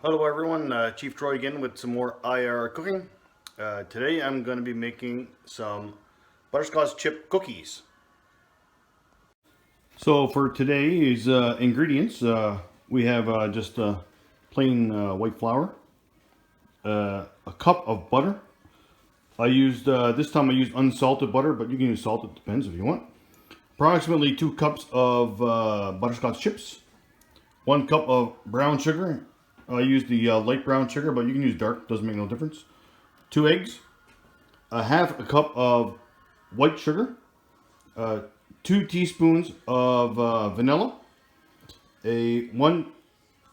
Hello everyone, Chief Troy again with some more IR cooking. Today I'm going to be making some Butterscotch Chip Cookies. So for today's ingredients, we have just plain white flour, a cup of butter. This time I used unsalted butter, but you can use salt, it depends if you want. Approximately 2 cups of butterscotch chips, 1 cup of brown sugar. I use the light brown sugar, but you can use dark, doesn't make no difference. 2 eggs, a half a cup of white sugar, 2 teaspoons of vanilla, 1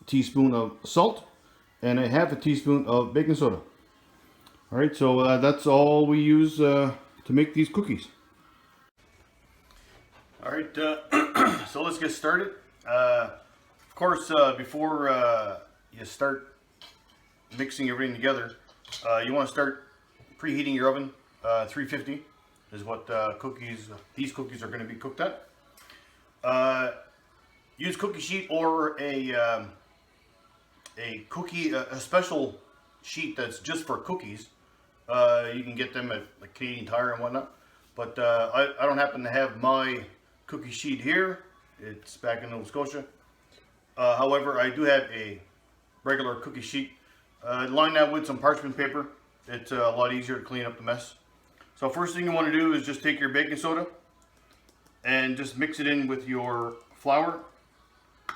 teaspoon of salt, and a half a teaspoon of baking soda. Alright, so that's all we use to make these cookies. Alright, so let's get started. Of course, before you start mixing everything together, you want to start preheating your oven. 350 is what these cookies are going to be cooked at. Use cookie sheet or a special sheet that's just for cookies. You can get them at like Canadian Tire and whatnot. But I don't happen to have my cookie sheet here. It's back in Nova Scotia. However, I do have a regular cookie sheet. Line that with some parchment paper. It's a lot easier to clean up the mess. So first thing you want to do is just take your baking soda and just mix it in with your flour.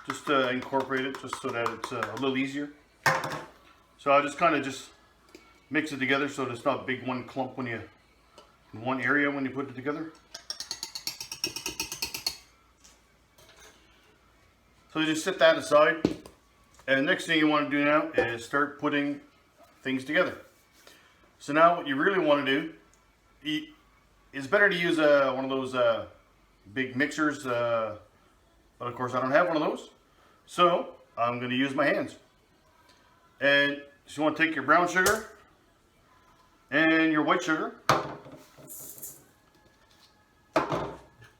Just incorporate it just so that it's a little easier. So I just kind of mix it together so that it's not a big one clump in one area when you put it together. So you just set that aside, and the next thing you want to do now is start putting things together. So now what you really want to do, it's better to use one of those big mixers, but of course I don't have one of those, so I'm going to use my hands. And so you want to take your brown sugar and your white sugar,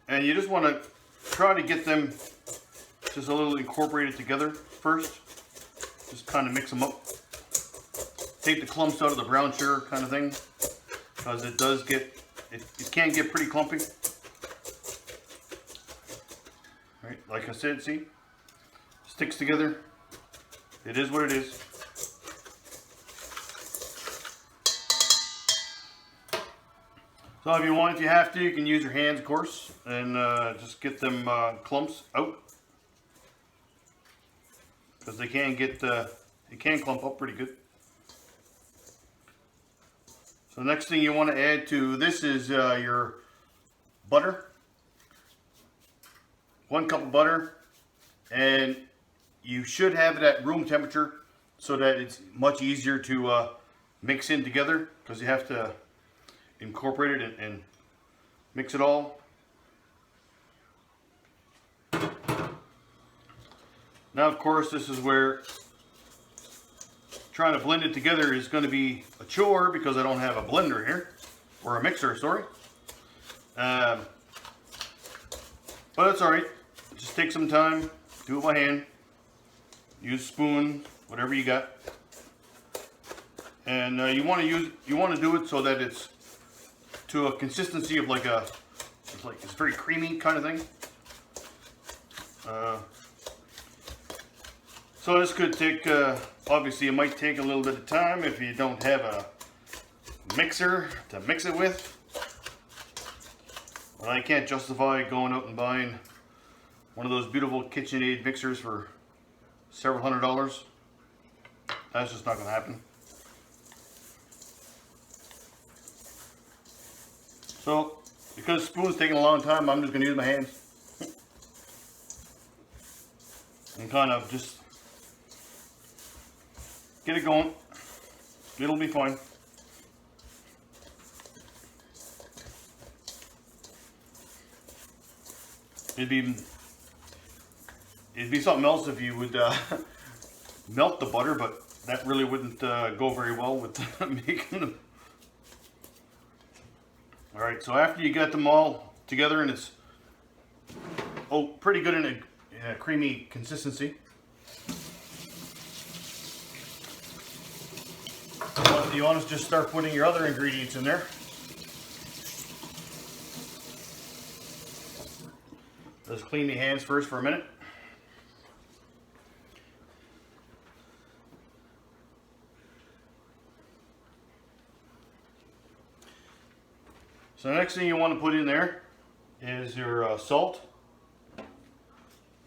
and you just want to try to get them just a little incorporated together first. Just kind of mix them up. Take the clumps out of the brown sugar kind of thing, because it does get, it can get pretty clumpy. Right, like I said, see? Sticks together. It is what it is. So if you have to, you can use your hands, of course, and just get them clumps out. Because they can it can clump up pretty good. So the next thing you want to add to this is your butter. 1 cup of butter, and you should have it at room temperature so that it's much easier to mix in together, because you have to incorporate it and mix it all. Now, of course, this is where trying to blend it together is going to be a chore, because I don't have a blender here, or a mixer, sorry. But it's alright. Just take some time, do it by hand, use a spoon, whatever you got. And you want to do it so that it's to a consistency of it's very creamy kind of thing. So this could take, obviously it might take a little bit of time if you don't have a mixer to mix it with. But I can't justify going out and buying one of those beautiful KitchenAid mixers for several $100s. That's just not going to happen. So, because spoon's taking a long time, I'm just going to use my hands. And kind of just get it going. It'll be fine. It'd be something else if you would melt the butter, but that really wouldn't go very well with making them. Alright, so after you got them all together and it's pretty good in a creamy consistency, You want to just start putting your other ingredients in there. Let's clean the hands first for a minute. So the next thing you want to put in there is your salt.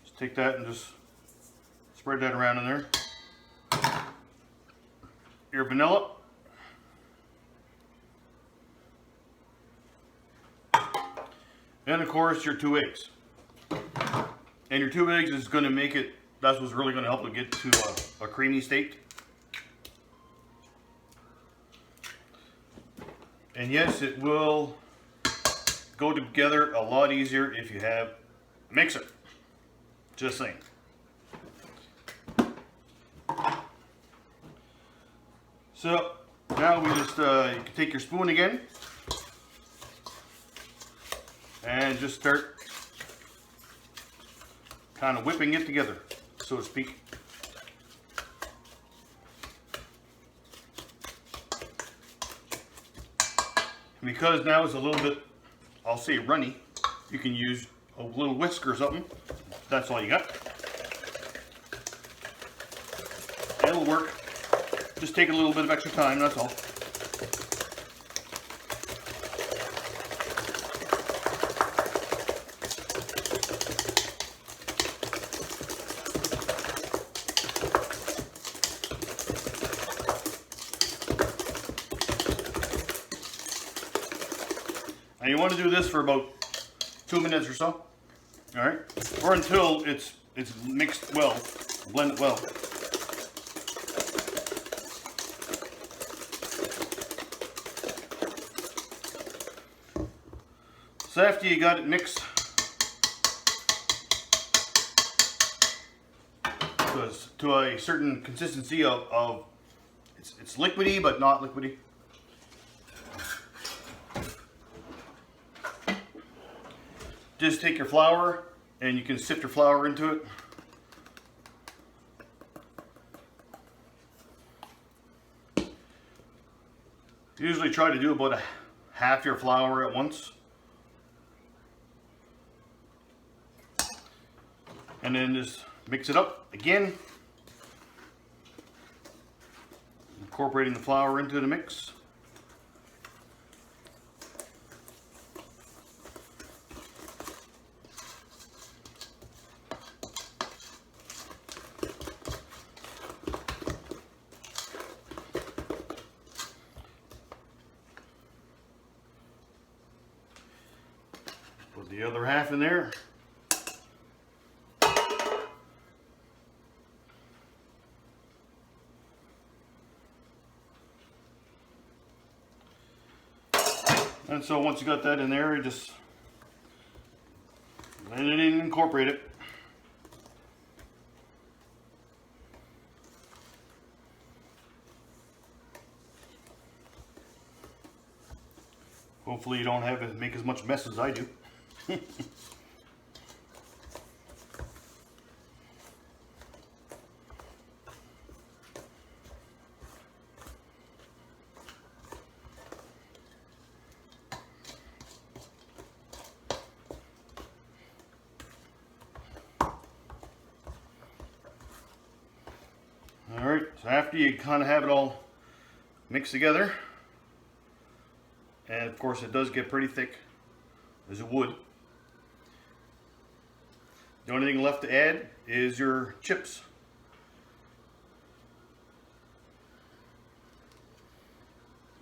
Just take that and just spread that around in there. Your vanilla. And of course your 2 eggs. And your 2 eggs is going to make it, that's what's really going to help it get to a creamy state. And yes, it will go together a lot easier if you have a mixer. Just saying. So now we just, you can take your spoon again and just start kind of whipping it together, so to speak. Because now it's a little bit, I'll say runny, you can use a little whisk or something. That's all you got. It'll work. Just take a little bit of extra time, that's all. And you want to do this for about 2 minutes or so, all right? Or until it's mixed well, blended well. So after you got it mixed to a certain consistency of it's liquidy but not liquidy. Just take your flour and you can sift your flour into it. Usually try to do about half your flour at once. And then just mix it up again. Incorporating the flour into the mix. Put the other half in there. And so once you got that in there, you just let it in and incorporate it. Hopefully you don't have to make as much mess as I do. Alright, so after you kind of have it all mixed together, and of course it does get pretty thick, as it would. The only thing left to add is your chips.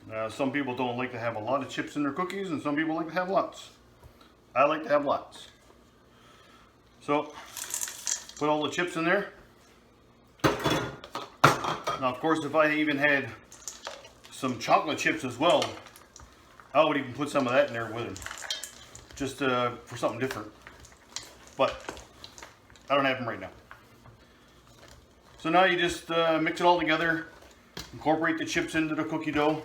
Now some people don't like to have a lot of chips in their cookies and some people like to have lots. I like to have lots. So put all the chips in there. Now of course if I even had some chocolate chips as well, I would even put some of that in there with them. Just for something different. But I don't have them right now. So now you just mix it all together. Incorporate the chips into the cookie dough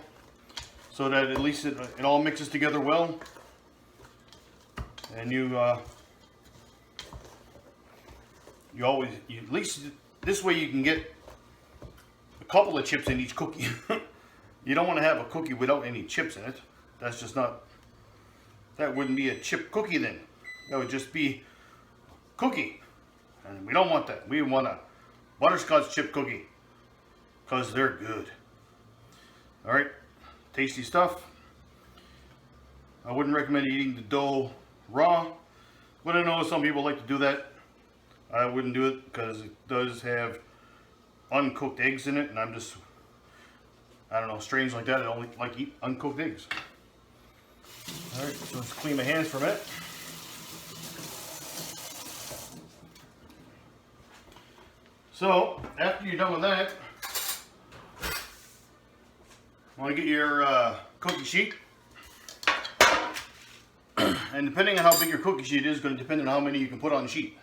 so that at least it all mixes together well. And you at least this way you can get a couple of chips in each cookie. you don't want to have a cookie without any chips in it. That's just not, that wouldn't be a chip cookie then. That would just be cookie. And we don't want that. We want a butterscotch chip cookie because they're good. All right, tasty stuff. I wouldn't recommend eating the dough raw, but I know some people like to do that. I wouldn't do it because it does have uncooked eggs in it, and I'm just, I don't know, strange like that. I don't like eat uncooked eggs. All right, so let's clean my hands for a minute. So after you're done with that, you want to get your cookie sheet. And depending on how big your cookie sheet is, going to depend on how many you can put on the sheet.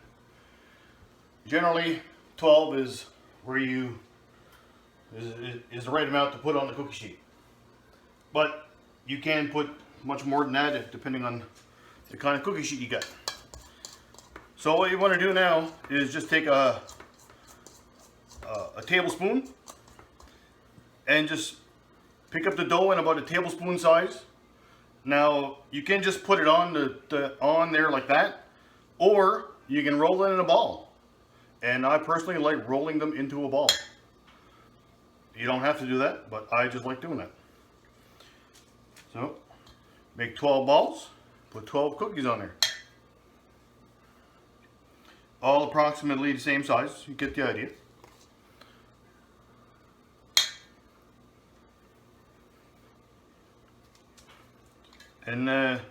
Generally, 12 is where you is the right amount to put on the cookie sheet. But you can put much more than that depending on the kind of cookie sheet you got. So what you want to do now is just take a tablespoon and just pick up the dough in about a tablespoon size. Now you can just put it on on there like that, or you can roll it in a ball. And I personally like rolling them into a ball. You don't have to do that, but I just like doing that. So make 12 balls, put 12 cookies on there. All approximately the same size, you get the idea. And the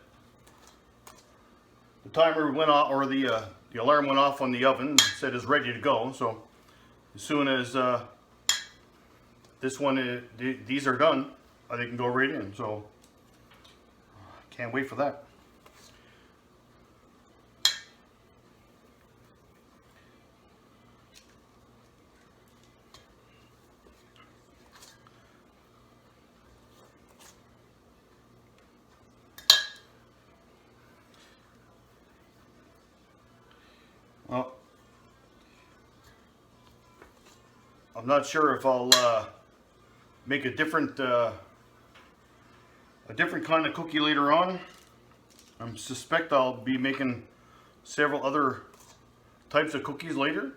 timer went off, or the alarm went off on the oven and said it's ready to go. So as soon as these are done, they can go right in. So can't wait for that. Well, I'm not sure if I'll make a different kind of cookie later on. I suspect I'll be making several other types of cookies later.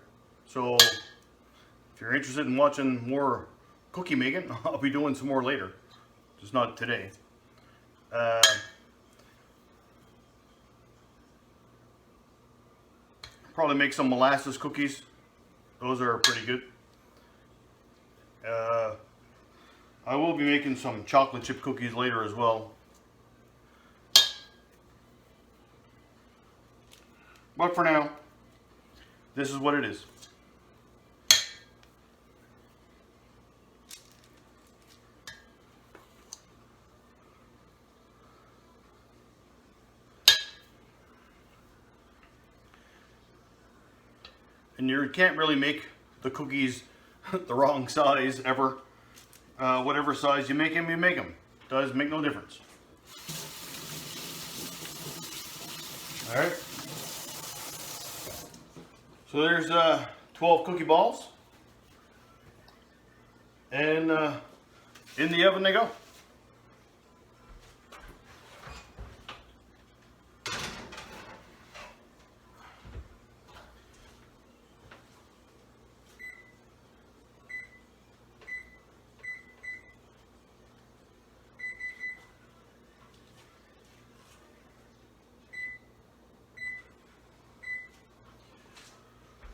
So if you're interested in watching more cookie making, I'll be doing some more later. Just not today. Probably make some molasses cookies. Those are pretty good. I will be making some chocolate chip cookies later as well. But for now, this is what it is. And you can't really make the cookies the wrong size ever. Whatever size you make them, you make them. Does make no difference. Alright. So there's 12 cookie balls. And in the oven they go.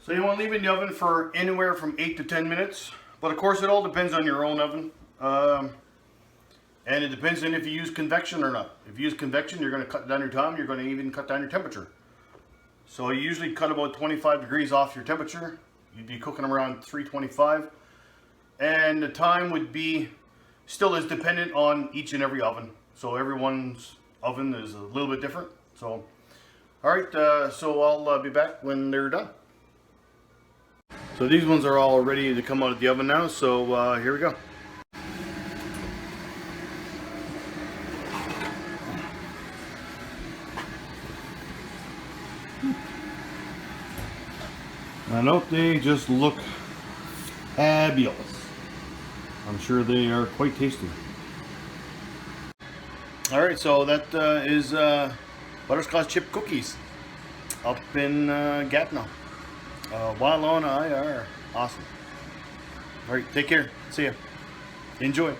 So you want to leave it in the oven for anywhere from 8 to 10 minutes. But of course it all depends on your own oven. And it depends on if you use convection or not. If you use convection, you're going to cut down your time. You're going to even cut down your temperature. So you usually cut about 25 degrees off your temperature. You'd be cooking them around 325. And the time would be, still is dependent on each and every oven. So everyone's oven is a little bit different. So, alright, so I'll be back when they're done. So these ones are all ready to come out of the oven now, so here we go. I know they just look fabulous. I'm sure they are quite tasty. All right, so that is Butterscotch Chip Cookies up in Gatineau. While on IR. Awesome. All right, take care. See ya. Enjoy.